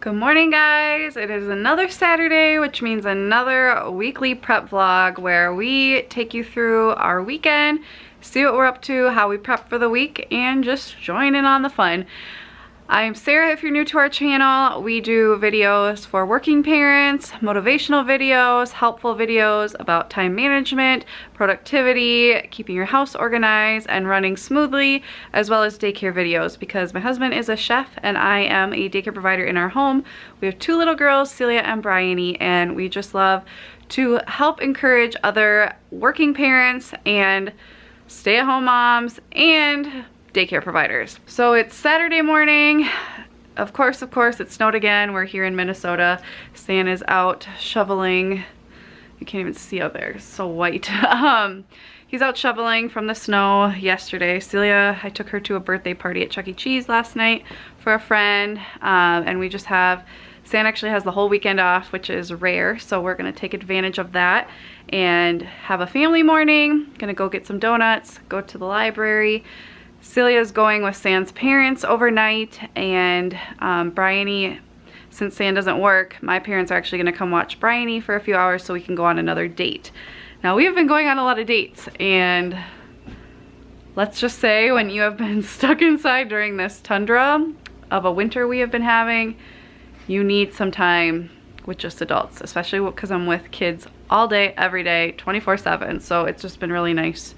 Good morning, guys. It is another Saturday, which means another weekly prep vlog where we take you through our weekend, see what we're up to, how we prep for the week, and just join in on the fun. I'm Sarah. If you're new to our channel, we do videos for working parents, motivational videos, helpful videos about time management, productivity, keeping your house organized and running smoothly, as well as daycare videos because my husband is a chef and I am a daycare provider in our home. We have two little girls, Celia and Bryony, and we just love to help encourage other working parents and stay-at-home moms and daycare providers. So it's Saturday morning. Of course, it snowed again. We're here in Minnesota. Stan is out shoveling. You can't even see out there. It's so white. He's out shoveling from the snow yesterday. Celia, I took her to a birthday party at Chuck E. Cheese last night for a friend. And we just have, Stan actually has the whole weekend off, which is rare. So we're gonna take advantage of that and have a family morning. Gonna go get some donuts, go to the library. Celia's going with Stan's parents overnight, and Bryony, since Stan doesn't work, my parents are actually going to come watch Bryony for a few hours so we can go on another date. Now, we have been going on a lot of dates, and let's just say when you have been stuck inside during this tundra of a winter we have been having, you need some time with just adults, especially because I'm with kids all day, every day, 24/7, so it's just been really nice.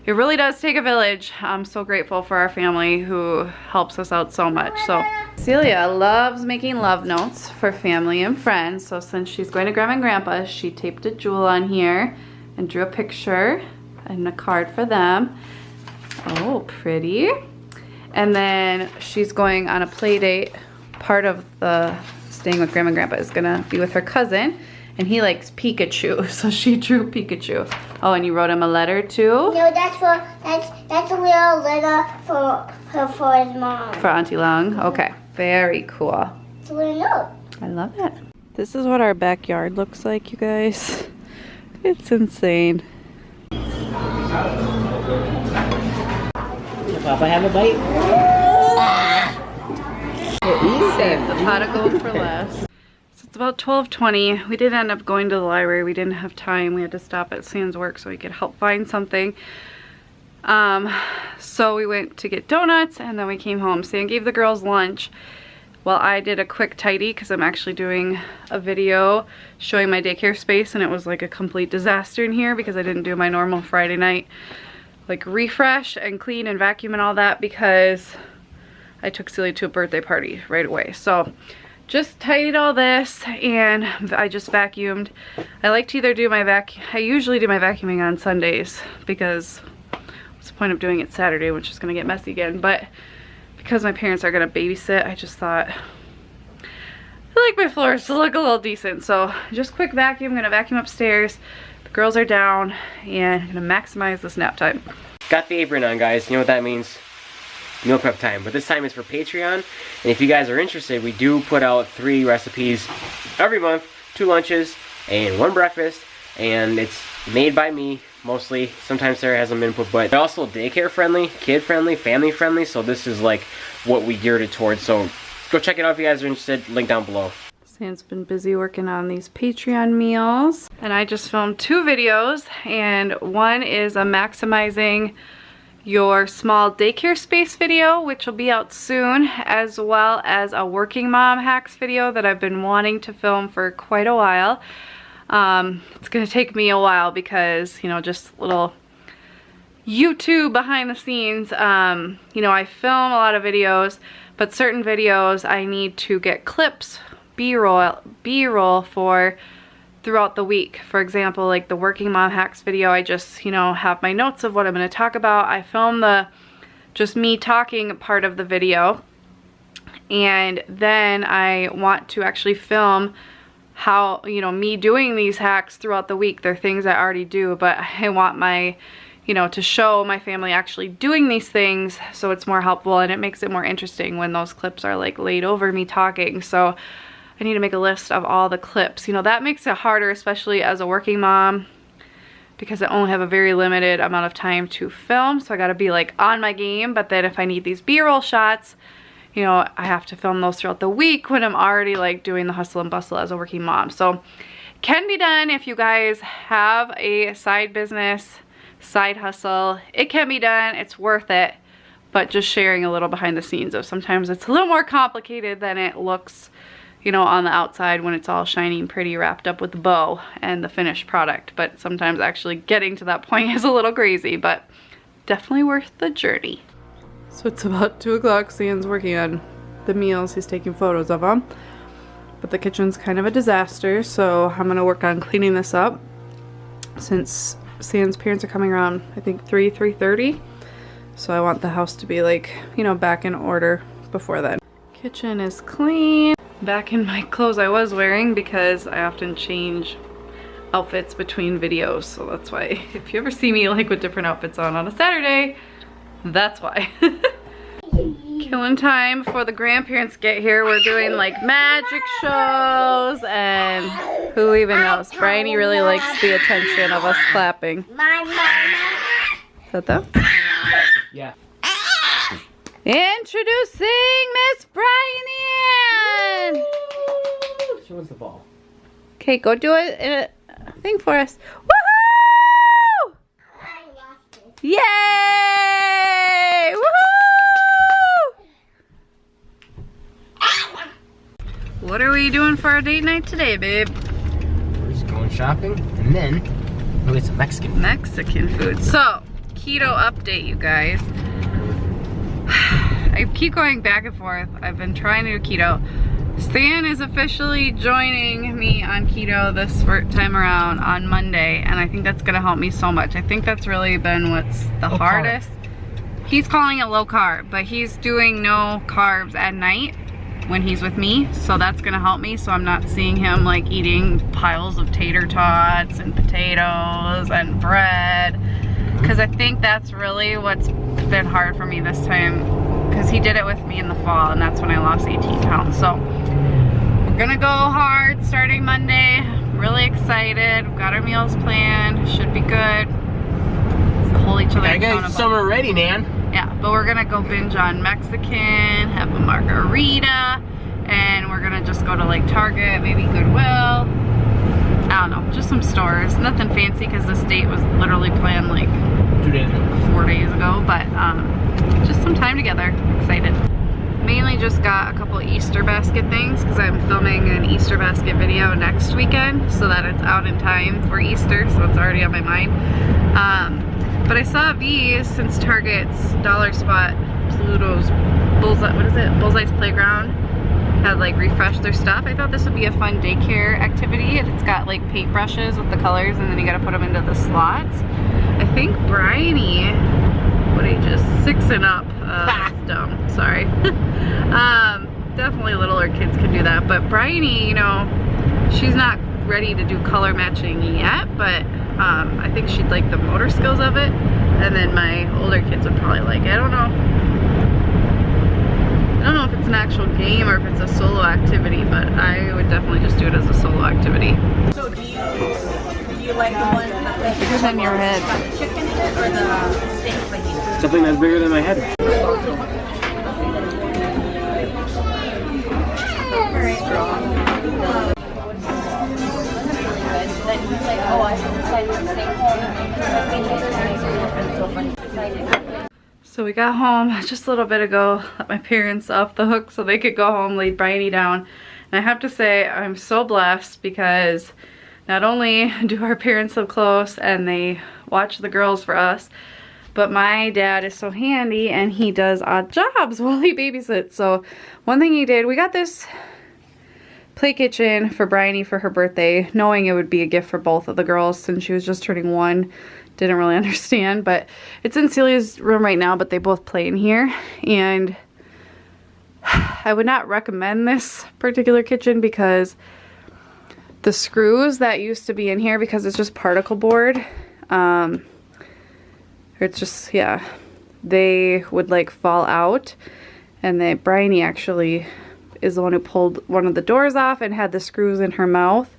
It really does take a village. I'm so grateful for our family who helps us out so much. So Celia loves making love notes for family and friends. So since she's going to Grandma and Grandpa's, she taped a jewel on here and drew a picture and a card for them. Oh, pretty. And then she's going on a play date. Part of the staying with Grandma and Grandpa is gonna be with her cousin. And he likes Pikachu, so she drew Pikachu. Oh, and you wrote him a letter too? No, that's a little letter for his mom. For Auntie Long? Okay, very cool. It's a little note. I love it. This is what our backyard looks like, you guys. It's insane. Did Papa have a bite? Save the pot of gold for last. It's about 12:20. We did end up going to the library. We didn't have time. We had to stop at Stan's work so we could help find something. So we went to get donuts and then we came home. Stan gave the girls lunch while I did a quick tidy because I'm actually doing a video showing my daycare space, and it was like a complete disaster in here because I didn't do my normal Friday night like refresh and clean and vacuum and all that because I took Celia to a birthday party right away. So just tidied all this and I just vacuumed. I like to either do my I usually do my vacuuming on Sundays because what's the point of doing it Saturday, which is gonna get messy again. But because my parents are gonna babysit, I just thought I like my floors to look a little decent. So just quick vacuum. I'm gonna vacuum upstairs. The girls are down and I'm gonna maximize this nap time. Got the apron on, guys. You know what that means? Meal prep time, but this time is for Patreon, and if you guys are interested, we do put out 3 recipes every month, 2 lunches and 1 breakfast, and it's made by me mostly. Sometimes Sarah has some input, but they're also daycare friendly, kid friendly, family friendly, so this is like what we geared it towards. So go check it out if you guys are interested. Link down below. Stan's been busy working on these Patreon meals, and I just filmed 2 videos, and one is a maximizing your small daycare space video, which will be out soon, as well as a working mom hacks video that I've been wanting to film for quite a while. It's gonna take me a while because, you know, just little YouTube behind the scenes. You know, I film a lot of videos, but certain videos I need to get clips, B-roll for throughout the week. For example, like the working mom hacks video, I just, you know, have my notes of what I'm going to talk about. I film the just me talking part of the video, and then I want to actually film how, you know, me doing these hacks throughout the week. They're things I already do, but I want my, you know, to show my family actually doing these things so it's more helpful and it makes it more interesting when those clips are like laid over me talking. So I need to make a list of all the clips. You know, that makes it harder, especially as a working mom, because I only have a very limited amount of time to film. So I gotta be like on my game. But then if I need these B-roll shots, you know, I have to film those throughout the week when I'm already like doing the hustle and bustle as a working mom. So can be done if you guys have a side business, side hustle. It can be done, it's worth it, but just sharing a little behind the scenes of sometimes it's a little more complicated than it looks, you know, on the outside when it's all shiny and pretty wrapped up with the bow and the finished product. But sometimes actually getting to that point is a little crazy, but definitely worth the journey. So it's about 2 o'clock. Sam's working on the meals. He's taking photos of them. But the kitchen's kind of a disaster, so I'm gonna work on cleaning this up since Sam's parents are coming around, I think 3:30. So I want the house to be like, you know, back in order before then. Kitchen is clean. Back in my clothes I was wearing because I often change outfits between videos, so that's why if you ever see me like with different outfits on a Saturday, that's why. Killing time before the grandparents get here. We're doing like magic shows and who even knows. Bryony really likes the attention of us clapping. Is that them? Yeah. Introducing Miss Bryony! Show us the ball. Okay, go do a thing for us. Woohoo! Yay! Woohoo! What are we doing for our date night today, babe? We're just going shopping and then we'll get some Mexican food. So, keto update, you guys. I keep going back and forth. I've been trying to do keto. Stan is officially joining me on keto this time around on Monday, and I think that's gonna help me so much. I think that's really been what's the hardest. He's calling it low carb, but he's doing no carbs at night when he's with me, so that's gonna help me, so I'm not seeing him like eating piles of tater tots and potatoes and bread, because I think that's really what's been hard for me this time, because he did it with me in the fall and that's when I lost 18 pounds. So we're gonna go hard starting Monday. Really excited. We've got our meals planned. Should be good. Hold each other accountable. I got summer ready, man. Yeah, but we're gonna go binge on Mexican, have a margarita, and we're gonna just go to like Target, maybe Goodwill. I don't know, just some stores. Nothing fancy because this date was literally planned like 2 days ago. 4 days ago, but just some time together. Excited. Mainly just got a couple Easter basket things because I'm filming an Easter basket video next weekend so that it's out in time for Easter, so it's already on my mind. But I saw these since Target's Dollar Spot, Pluto's Bullseye, what is it? Bullseye's Playground had like refreshed their stuff. I thought this would be a fun daycare activity. It's got like paintbrushes with the colors and then you gotta put them into the slots. I think Bryony, what ages? 6 and up. That's dumb, sorry. Definitely littler kids can do that, but Bryony, you know, she's not ready to do color matching yet, but I think she'd like the motor skills of it, and then my older kids would probably like it. I don't know if it's an actual game or if it's a solo activity, but I would definitely just do it as a solo activity. So do you like the one that's Bigger than your head. the chicken fit or the steak fajita? Something that's bigger than my head. Then he's like, oh, I decided to stay home and so funny. So we got home just a little bit ago, let my parents off the hook so they could go home, laid Bryony down. And I have to say, I'm so blessed because not only do our parents live close and they watch the girls for us, but my dad is so handy and he does odd jobs while he babysits. So one thing he did, we got this play kitchen for Bryony for her birthday, knowing it would be a gift for both of the girls since she was just turning 1. Didn't really understand, but it's in Celia's room right now, but they both play in here. And I would not recommend this particular kitchen because the screws that used to be in here, because it's just particle board, it's just, yeah, they would like fall out. And then Bryony actually is the one who pulled one of the doors off and had the screws in her mouth,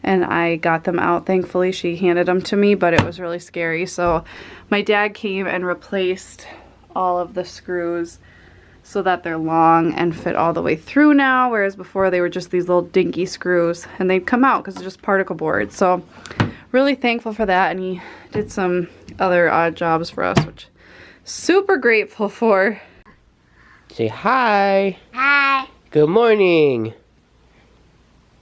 and I got them out. Thankfully she handed them to me, but it was really scary, so my dad came and replaced all of the screws so that they're long and fit all the way through now, whereas before they were just these little dinky screws and they'd come out because it's just particle board. So really thankful for that, and he did some other odd jobs for us, which super grateful for. Say hi. Hi. Good morning.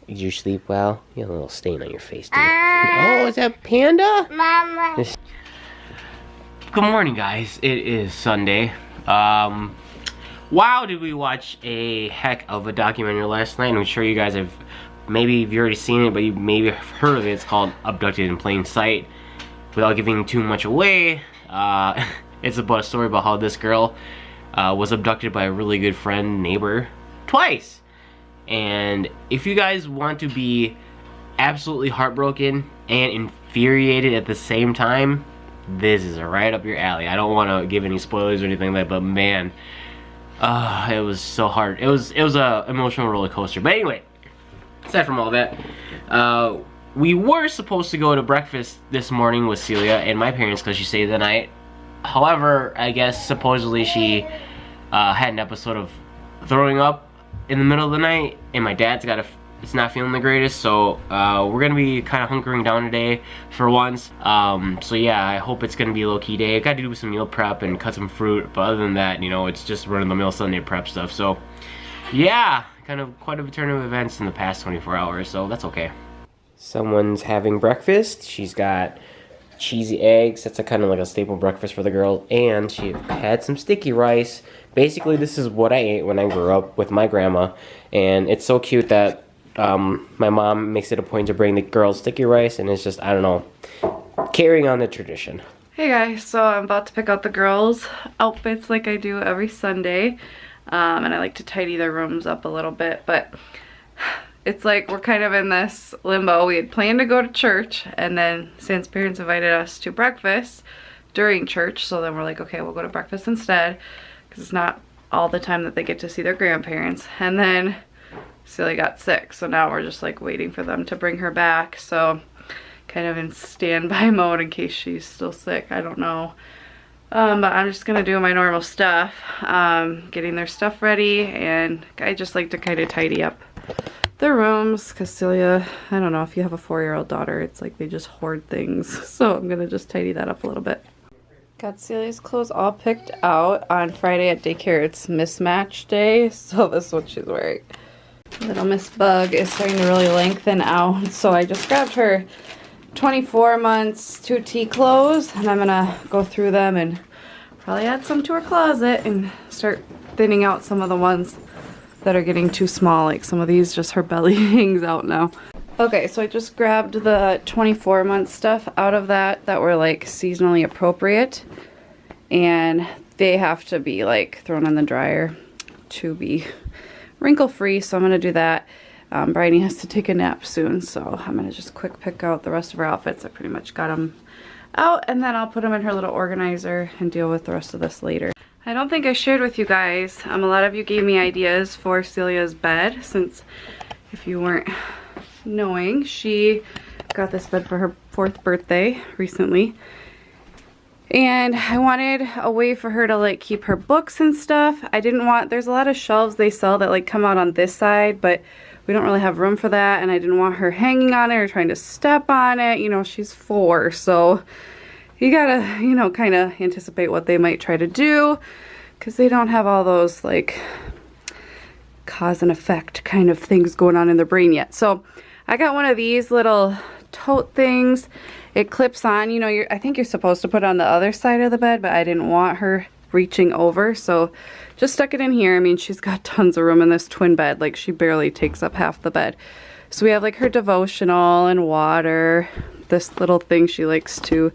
Did you sleep well? You have a little stain on your face, dude. Oh, is that Panda? Mama. Good morning, guys. It is Sunday. Wow, did we watch a heck of a documentary last night? And I'm sure you guys have, maybe you've already seen it, but you maybe have heard of it. It's called Abducted in Plain Sight. Without giving too much away, it's about a story about how this girl was abducted by a really good friend, neighbor, twice. And if you guys want to be absolutely heartbroken and infuriated at the same time, this is right up your alley. I don't want to give any spoilers or anything like that, but man, it was so hard. It was a emotional roller coaster. But anyway, aside from all that, we were supposed to go to breakfast this morning with Celia and my parents because she stayed the night. However, I guess supposedly she had an episode of throwing up in the middle of the night, and my dad's it's not feeling the greatest, so we're gonna be kind of hunkering down today for once. So yeah, I hope it's gonna be a low-key day. I got to do some meal prep and cut some fruit, but other than that, you know, it's just run-of-the-mill Sunday prep stuff. So yeah, kind of quite a turn of events in the past 24 hours, so that's okay. Someone's having breakfast. She's got cheesy eggs. That's a kind of like a staple breakfast for the girl, and she had some sticky rice. Basically, this is what I ate when I grew up with my grandma, and it's so cute that my mom makes it a point to bring the girls sticky rice, and it's just, I don't know, carrying on the tradition. Hey guys, so I'm about to pick out the girls' outfits like I do every Sunday, and I like to tidy their rooms up a little bit, but it's like we're kind of in this limbo. We had planned to go to church, and then Sam's parents invited us to breakfast during church, so then we're like, okay, we'll go to breakfast instead, because it's not all the time that they get to see their grandparents. And then Celia got sick, so now we're just like waiting for them to bring her back, so kind of in standby mode in case she's still sick. I don't know, but I'm just gonna do my normal stuff, getting their stuff ready, and I just like to kind of tidy up their rooms because Celia, I don't know, if you have a 4-year-old daughter, it's like they just hoard things, so I'm gonna just tidy that up a little bit. Got Celia's clothes all picked out. On Friday at daycare, it's mismatch day, so this is what she's wearing. Little Miss Bug is starting to really lengthen out, so I just grabbed her 24 months 2T clothes, and I'm gonna go through them and probably add some to her closet and start thinning out some of the ones that are getting too small. Like some of these, just her belly hangs out now. Okay, so I just grabbed the 24 month stuff out of that were like seasonally appropriate, and they have to be like thrown in the dryer to be wrinkle free, so I'm gonna do that. Bridie has to take a nap soon, so I'm gonna just quick pick out the rest of her outfits. I pretty much got them out, and then I'll put them in her little organizer and deal with the rest of this later. I don't think I shared with you guys, a lot of you gave me ideas for Celia's bed, since if you weren't knowing, she got this bed for her 4th birthday recently, and I wanted a way for her to like keep her books and stuff. I didn't want, there's a lot of shelves they sell that like come out on this side, but we don't really have room for that, and I didn't want her hanging on it or trying to step on it. You know, she's 4, so you gotta, you know, kind of anticipate what they might try to do, because they don't have all those like cause and effect kind of things going on in their brain yet. So I got one of these little tote things. It clips on, you know, I think you're supposed to put it on the other side of the bed, but I didn't want her reaching over, so just stuck it in here. I mean, she's got tons of room in this twin bed, like she barely takes up half the bed. So we have like her devotional and water, this little thing she likes to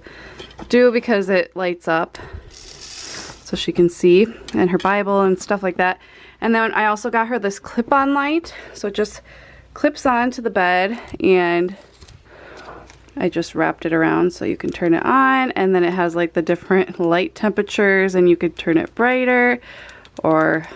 do because it lights up so she can see, and her Bible and stuff like that. And then I also got her this clip-on light, so it just clips onto the bed, and I just wrapped it around so you can turn it on, and then it has like the different light temperatures, and you could turn it brighter or,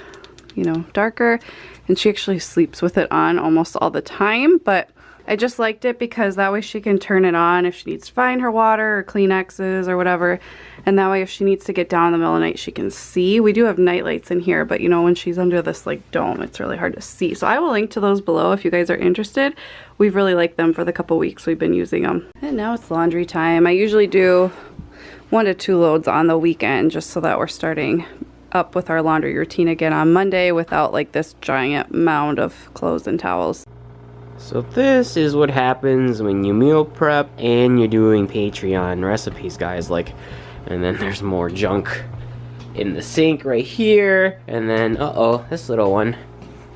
you know, darker. And she actually sleeps with it on almost all the time, but I just liked it because that way she can turn it on if she needs to find her water or Kleenexes or whatever. And that way if she needs to get down in the middle of the night, she can see. We do have night lights in here, but you know, when she's under this like dome, it's really hard to see. So I will link to those below if you guys are interested. We've really liked them for the couple weeks we've been using them. And now it's laundry time. I usually do 1 to 2 loads on the weekend just so that we're starting up with our laundry routine again on Monday without like this giant mound of clothes and towels. So this is what happens when you meal prep and you're doing Patreon recipes, guys. Like, and then there's more junk in the sink right here. And then, uh-oh, this little one.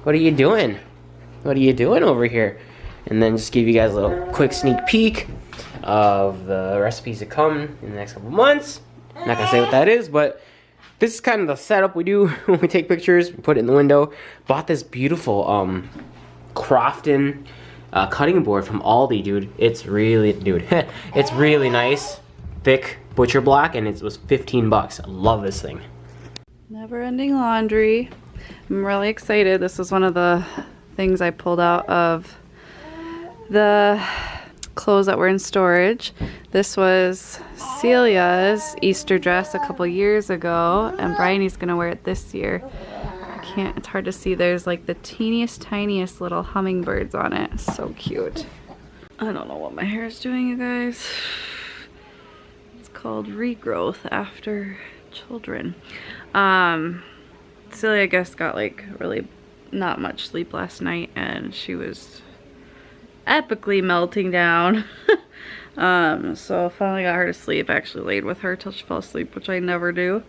What are you doing? What are you doing over here? And then just give you guys a little quick sneak peek of the recipes that come in the next couple months. I'm not gonna say what that is, but this is kind of the setup we do when we take pictures. We put it in the window. Bought this beautiful Crofton cutting board from Aldi, dude. It's really, it's really nice, thick butcher block, and it was 15 bucks. I love this thing. Never ending laundry. I'm really excited. This was one of the things I pulled out of the clothes that were in storage. This was Celia's Easter dress a couple years ago, and Bryony's gonna wear it this year. It's hard to see. There's like the teeniest, tiniest little hummingbirds on it. So cute. I don't know what my hair is doing, you guys. It's called regrowth after children. Celia, I guess, got like really not much sleep last night, and she was epically melting down. So finally got her to sleep. I actually laid with her till she fell asleep, which I never do.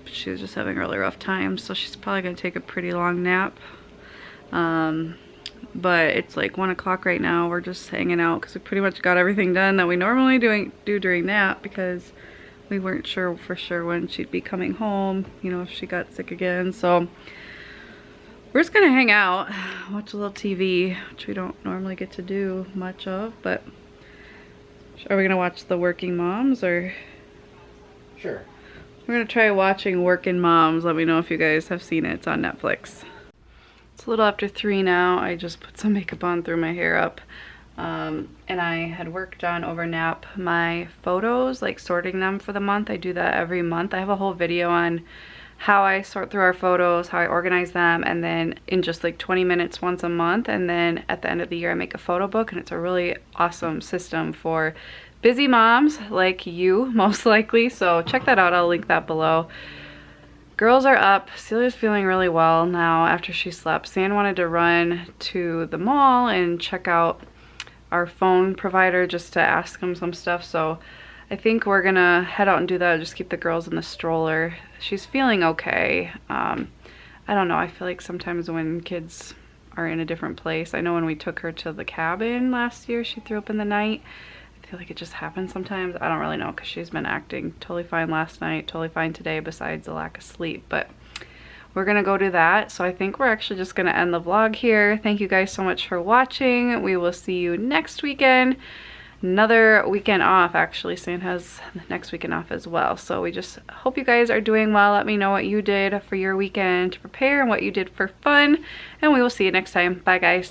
She was just having a really rough time, so she's probably gonna take a pretty long nap. But it's like 1 o'clock right now. We're just hanging out because we pretty much got everything done that we normally do during nap, because we weren't sure for sure when she'd be coming home, you know, if she got sick again. So we're just gonna hang out, watch a little TV, which we don't normally get to do much of. But are we gonna watch The Working Moms, or? Sure. We're gonna try watching Working Moms. Let me know if you guys have seen it. It's on Netflix. It's a little after 3 now. I just put some makeup on, threw my hair up. And I had worked on over nap my photos, like sorting them for the month. I do that every month. I have a whole video on how I sort through our photos, how I organize them, and then in just like 20 minutes once a month. And then at the end of the year I make a photo book, and it's a really awesome system for busy moms like you, most likely. So check that out. I'll link that below. Girls are up. Celia's feeling really well now after she slept. San wanted to run to the mall and check out our phone provider just to ask him some stuff. So I think we're gonna head out and do that. Just keep the girls in the stroller. She's feeling okay. I don't know. I feel like sometimes when kids are in a different place, I know when we took her to the cabin last year, she threw up in the night. I feel like it just happens sometimes. I don't really know, because she's been acting totally fine last night, totally fine today, besides the lack of sleep. But we're gonna go do that. So I think we're actually just gonna end the vlog here. Thank you guys so much for watching. We will see you next weekend. Another weekend off, actually. San has the next weekend off as well. So we just hope you guys are doing well. Let me know what you did for your weekend to prepare and what you did for fun, and we will see you next time. Bye, guys.